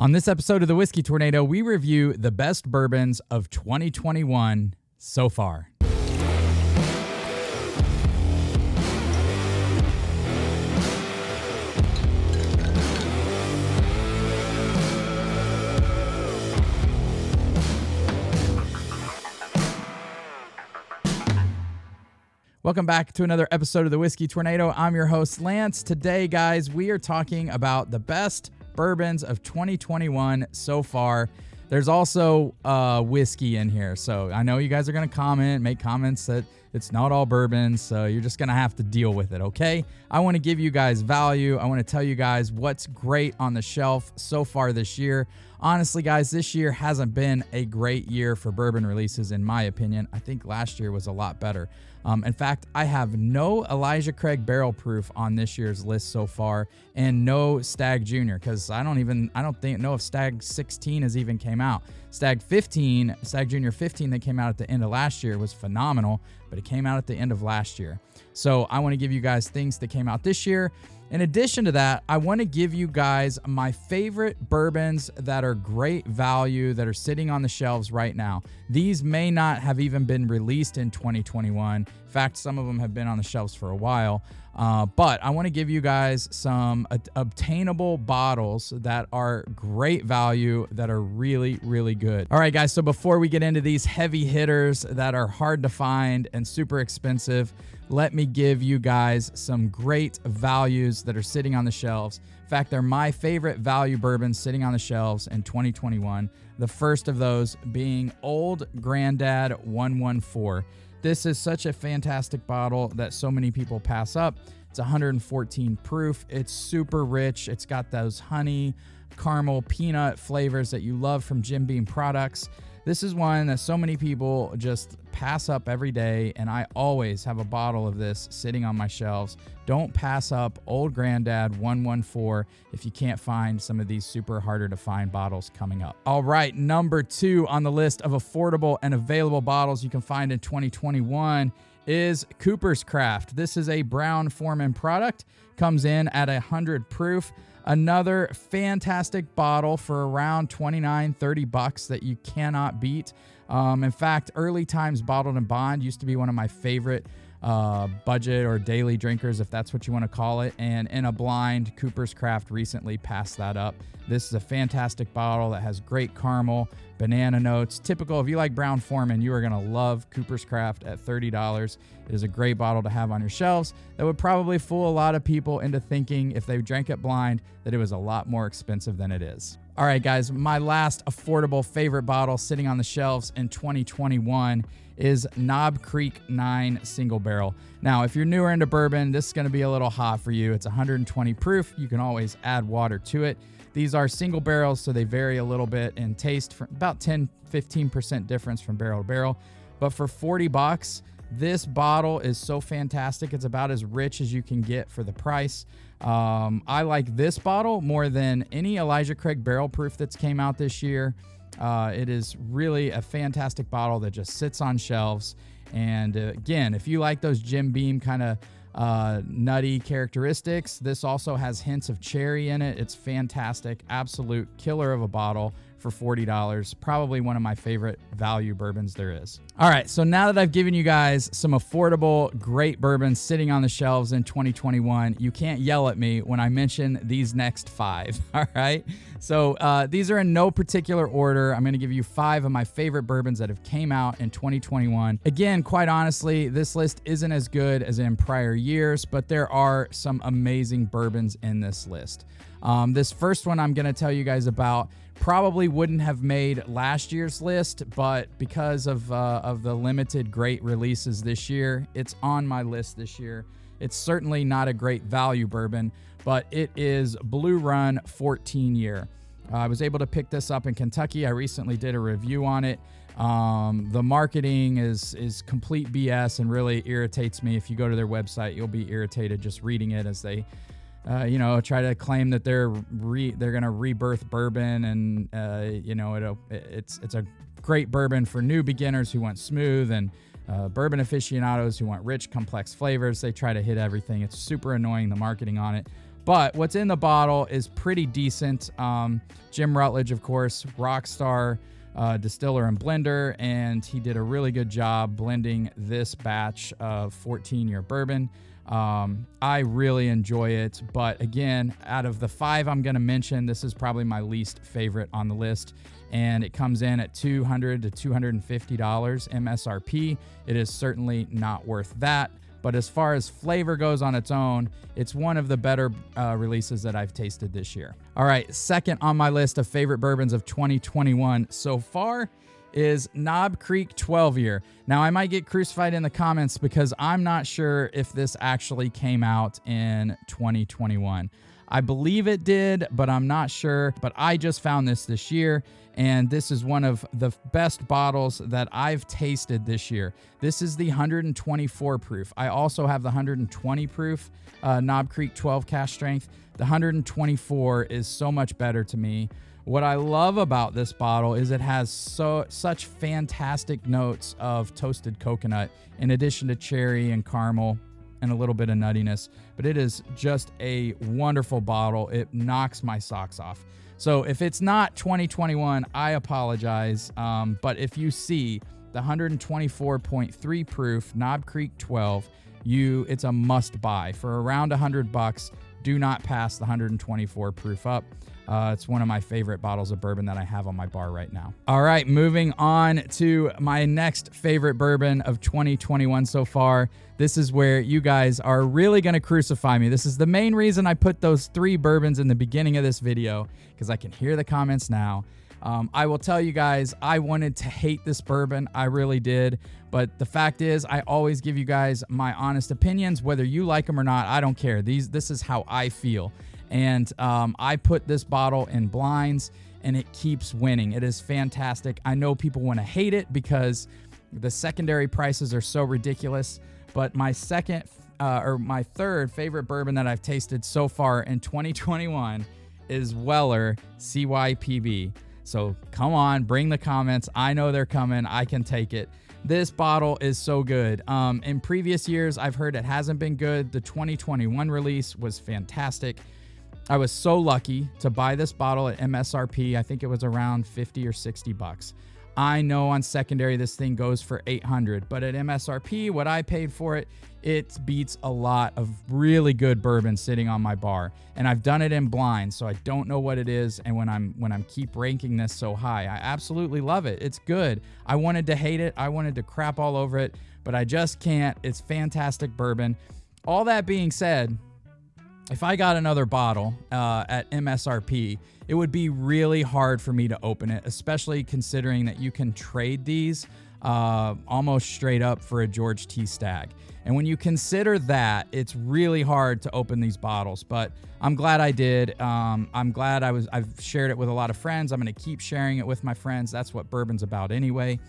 On this episode of the Whiskey Tornado, we review the best bourbons of 2021 so far. Welcome back to another episode of the Whiskey Tornado. I'm your host, Lance. Today, guys, we are talking about the best bourbons of 2021 so far. There's also whiskey in here, so I know you guys are going to make comments that it's not all bourbons, so you're just going to have to deal with it, okay? I want to give you guys value. I want to tell you guys what's great on the shelf so far this year. Honestly, guys, this year hasn't been a great year for bourbon releases, in my opinion. I think last year was a lot better. In fact, I have no Elijah Craig Barrel Proof on this year's list so far, and no Stag Junior, because I don't know if Stag 16 has even came out. Stag Junior 15 that came out at the end of last year was phenomenal, but it came out at the end of last year. So I want to give you guys things that came out this year. In addition to that, I want to give you guys my favorite bourbons that are great value that are sitting on the shelves right now. These may not have even been released in 2021. In fact, some of them have been on the shelves for a while. But I want to give you guys some obtainable bottles that are great value, that are really, really good. All right, guys, so before we get into these heavy hitters that are hard to find and super expensive, let me give you guys some great values that are sitting on the shelves. In fact, they're my favorite value bourbons sitting on the shelves in 2021. The first of those being Old Grandad 114. This is such a fantastic bottle that so many people pass up. It's 114 proof. It's super rich. It's got those honey, caramel, peanut flavors that you love from Jim Beam products. This is one that so many people just pass up every day, and I always have a bottle of this sitting on my shelves. Don't pass up Old Grandad 114 if you can't find some of these super harder to find bottles coming up. All right, number 2 on the list of affordable and available bottles you can find in 2021 is Cooper's Craft. This is a Brown-Forman product. Comes in at 100 proof. Another fantastic bottle for around $29-30 that you cannot beat. In fact, Early Times Bottled and Bond used to be one of my favorite budget or daily drinkers, if that's what you want to call it. And in a blind, Cooper's Craft recently passed that up. This is a fantastic bottle that has great caramel, banana notes. Typical, if you like Brown-Forman, you are going to love Cooper's Craft at $30. It is a great bottle to have on your shelves that would probably fool a lot of people into thinking, if they drank it blind, that it was a lot more expensive than it is. All right, guys, my last affordable favorite bottle sitting on the shelves in 2021 is Knob Creek 9 Single Barrel. Now, if you're newer into bourbon, this is going to be a little hot for you. It's 120 proof. You can always add water to it. These are single barrels, so they vary a little bit in taste, for about 10-15% difference from barrel to barrel. But for $40, this bottle is so fantastic. It's about as rich as you can get for the price. I like this bottle more than any Elijah Craig Barrel Proof that's came out this year. It is really a fantastic bottle that just sits on shelves. And again, if you like those Jim Beam kind of nutty characteristics, this also has hints of cherry in it. It's fantastic. Absolute killer of a bottle for $40. Probably one of my favorite value bourbons there is. All right, so now that I've given you guys some affordable, great bourbons sitting on the shelves in 2021, you can't yell at me when I mention these next 5, all right? So these are in no particular order. I'm going to give you 5 of my favorite bourbons that have came out in 2021. Again, quite honestly, this list isn't as good as in prior years, but there are some amazing bourbons in this list. This first one I'm going to tell you guys about probably wouldn't have made last year's list, but because of the limited great releases this year, it's on my list this year. It's certainly not a great value bourbon, but it is Blue Run 14 Year. I was able to pick this up in Kentucky. I recently did a review on it. The marketing is complete BS and really irritates me. If you go to their website, you'll be irritated just reading it as they try to claim that they're going to rebirth bourbon, and it's a great bourbon for new beginners who want smooth, and bourbon aficionados who want rich, complex flavors. They try to hit everything. It's super annoying, the marketing on it. But what's in the bottle is pretty decent. Jim Rutledge, of course, rock star distiller and blender, and he did a really good job blending this batch of 14-year bourbon. I really enjoy it, but again, out of the 5 I'm going to mention, this is probably my least favorite on the list, and it comes in at $200 to $250 MSRP. It is certainly not worth that. But as far as flavor goes on its own, it's one of the better releases that I've tasted this year. All right, second on my list of favorite bourbons of 2021 so far is Knob Creek 12-year. Now, I might get crucified in the comments because I'm not sure if this actually came out in 2021. I believe it did, but I'm not sure. But I just found this year, and this is one of the best bottles that I've tasted this year. This is the 124 proof. I also have the 120 proof Knob Creek 12 cask strength. The 124 is so much better to me. What I love about this bottle is it has such fantastic notes of toasted coconut in addition to cherry and caramel and a little bit of nuttiness, but it is just a wonderful bottle. It knocks my socks off. So if it's not 2021, I apologize. But if you see the 124.3 proof Knob Creek 12, it's a must buy for around $100. Do not pass the 124 proof up. It's one of my favorite bottles of bourbon that I have on my bar right now. All right, moving on to my next favorite bourbon of 2021 so far. This is where you guys are really going to crucify me. This is the main reason I put those 3 bourbons in the beginning of this video, because I can hear the comments now. I will tell you guys, I wanted to hate this bourbon. I really did. But the fact is, I always give you guys my honest opinions. Whether you like them or not, I don't care. This is how I feel. And I put this bottle in blinds, and it keeps winning. It is fantastic. I know people want to hate it because the secondary prices are so ridiculous. But my my third favorite bourbon that I've tasted so far in 2021 is Weller CYPB. So come on, bring the comments. I know they're coming. I can take it. This bottle is so good. In previous years, I've heard it hasn't been good. The 2021 release was fantastic. I was so lucky to buy this bottle at MSRP. I think it was around 50 or 60 bucks. I know on secondary this thing goes for 800, but at MSRP, what I paid for it, it beats a lot of really good bourbon sitting on my bar. And I've done it in blind, so I don't know what it is. And when I'm keep ranking this so high, I absolutely love it. It's good. I wanted to hate it. I wanted to crap all over it, but I just can't. It's fantastic bourbon. All that being said, if I got another bottle at MSRP, it would be really hard for me to open it, especially considering that you can trade these almost straight up for a George T. Stagg. And when you consider that, it's really hard to open these bottles. But I'm glad I did. I'm glad I've shared it with a lot of friends. I'm going to keep sharing it with my friends. That's what bourbon's about anyway.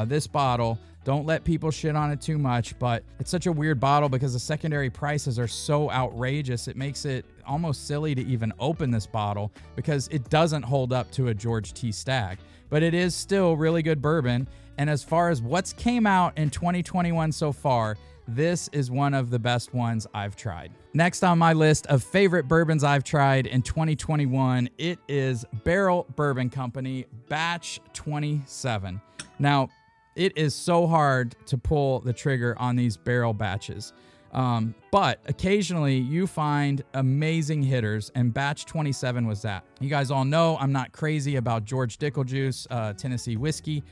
This bottle, don't let people shit on it too much, but it's such a weird bottle because the secondary prices are so outrageous. It makes it almost silly to even open this bottle because it doesn't hold up to a George T. Stagg, but it is still really good bourbon. And as far as what's came out in 2021 so far, this is one of the best ones I've tried. Next on my list of favorite bourbons I've tried in 2021, it is Barrell Bourbon Company Batch 27. Now, it is so hard to pull the trigger on these barrel batches. But occasionally you find amazing hitters, and Batch 27 was that. You guys all know I'm not crazy about George Dickel Juice, Tennessee whiskey.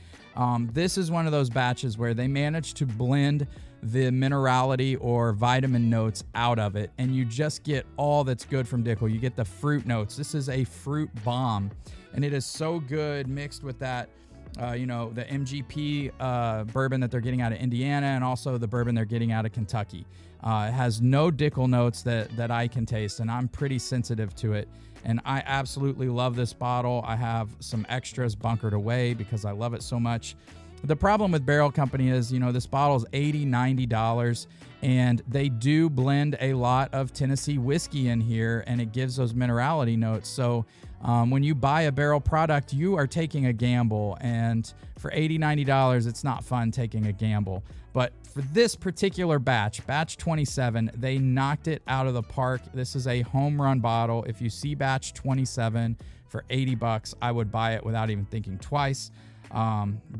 This is one of those batches where they managed to blend the minerality or vitamin notes out of it, and you just get all that's good from Dickel. You get the fruit notes. This is a fruit bomb, and it is so good mixed with that the MGP bourbon that they're getting out of Indiana, and also the bourbon they're getting out of Kentucky. It has no Dickel notes that I can taste, and I'm pretty sensitive to it. And I absolutely love this bottle. I have some extras bunkered away because I love it so much. The problem with Barrell Company is, this bottle is $80, $90, and they do blend a lot of Tennessee whiskey in here, and it gives those minerality notes. So When you buy a barrel product, you are taking a gamble, and for $80, $90, it's not fun taking a gamble. But for this particular batch 27, they knocked it out of the park. This is a home run bottle. If you see batch 27 for $80, I would buy it without even thinking twice.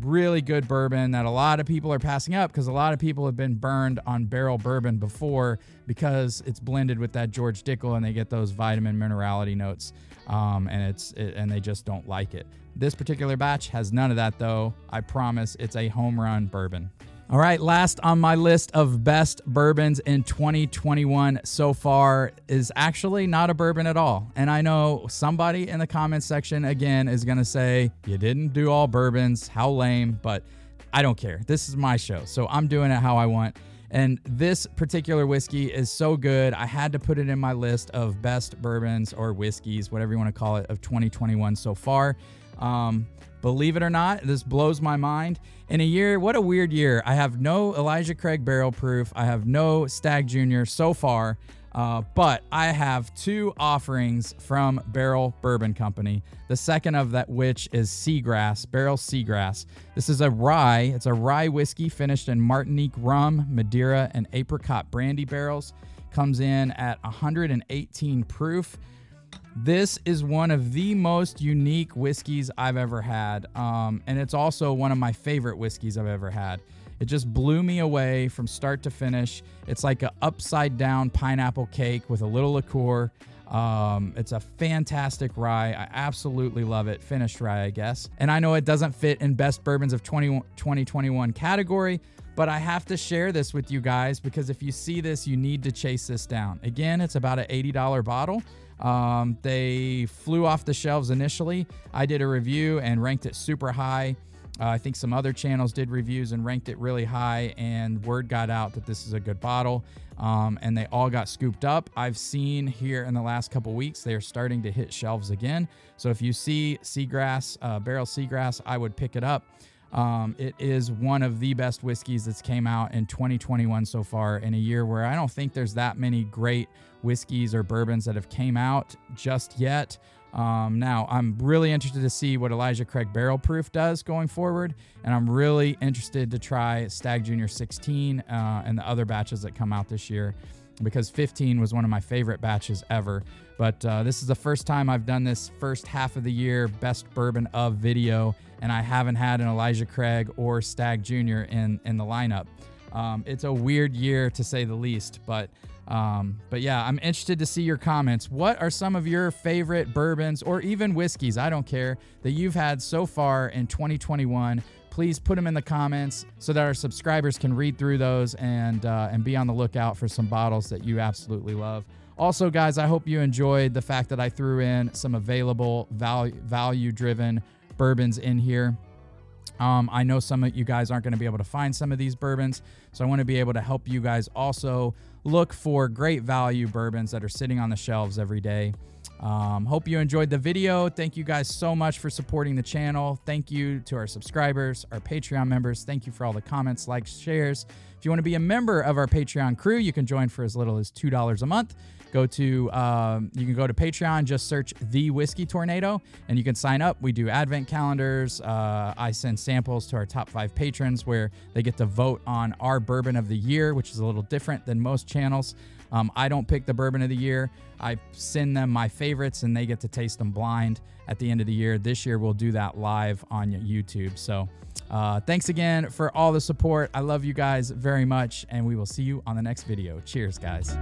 Really good bourbon that a lot of people are passing up because a lot of people have been burned on barrel bourbon before because it's blended with that George Dickel and they get those vitamin minerality notes, and they just don't like it. This particular batch has none of that though. I promise it's a home run bourbon. All right, last on my list of best bourbons in 2021 so far is actually not a bourbon at all. And I know somebody in the comments section, again, is going to say, you didn't do all bourbons, how lame, but I don't care. This is my show, so I'm doing it how I want. And this particular whiskey is so good, I had to put it in my list of best bourbons or whiskeys, whatever you want to call it, of 2021 so far. Believe it or not, this blows my mind. In a year, what a weird year. I have no Elijah Craig Barrel Proof. I have no Stagg Junior so far, but I have 2 offerings from Barrel Bourbon Company. The second of that which is Seagrass, Barrel Seagrass. This is a rye. It's a rye whiskey finished in Martinique rum, Madeira, and apricot brandy barrels. Comes in at 118 proof. This is one of the most unique whiskeys I've ever had, and it's also one of my favorite whiskeys I've ever had. It just blew me away from start to finish. It's like an upside-down pineapple cake with a little liqueur. It's a fantastic rye. I absolutely love it. Finished rye, I guess. And I know it doesn't fit in Best Bourbons of 2021 category, but I have to share this with you guys because if you see this, you need to chase this down. Again, it's about an $80 bottle. They flew off the shelves initially. I did a review and ranked it super high. I think some other channels did reviews and ranked it really high, and word got out that this is a good bottle, and they all got scooped up. I've seen here in the last couple weeks they are starting to hit shelves again. So if you see Seagrass, Barrel Seagrass, I would pick it up. It is one of the best whiskeys that's came out in 2021 so far, in a year where I don't think there's that many great whiskeys or bourbons that have came out just yet. Now, I'm really interested to see what Elijah Craig Barrel Proof does going forward, and I'm really interested to try Stagg Junior 16 and the other batches that come out this year, because 15 was one of my favorite batches ever. But this is the first time I've done this first half of the year Best Bourbon of video, and I haven't had an Elijah Craig or Stagg Junior in the lineup. It's a weird year to say the least, but yeah, I'm interested to see your comments. What are some of your favorite bourbons or even whiskeys, I don't care, that you've had so far in 2021? Please put them in the comments so that our subscribers can read through those and be on the lookout for some bottles that you absolutely love. Also, guys, I hope you enjoyed the fact that I threw in some available value-driven bourbons in here. I know some of you guys aren't going to be able to find some of these bourbons, so I want to be able to help you guys also look for great value bourbons that are sitting on the shelves every day. Hope you enjoyed the video. Thank you guys so much for supporting the channel. Thank you to our subscribers, our Patreon members. Thank you for all the comments, likes, shares. If you want to be a member of our Patreon crew, you can join for as little as $2 a month. You can go to Patreon, just search The Whiskey Tornado, and you can sign up. We do advent calendars. I send samples to our top 5 patrons where they get to vote on our bourbon of the year, which is a little different than most channels. I don't pick the bourbon of the year. I send them my favorites, and they get to taste them blind at the end of the year. This year, we'll do that live on YouTube. So thanks again for all the support. I love you guys very much, and we will see you on the next video. Cheers, guys.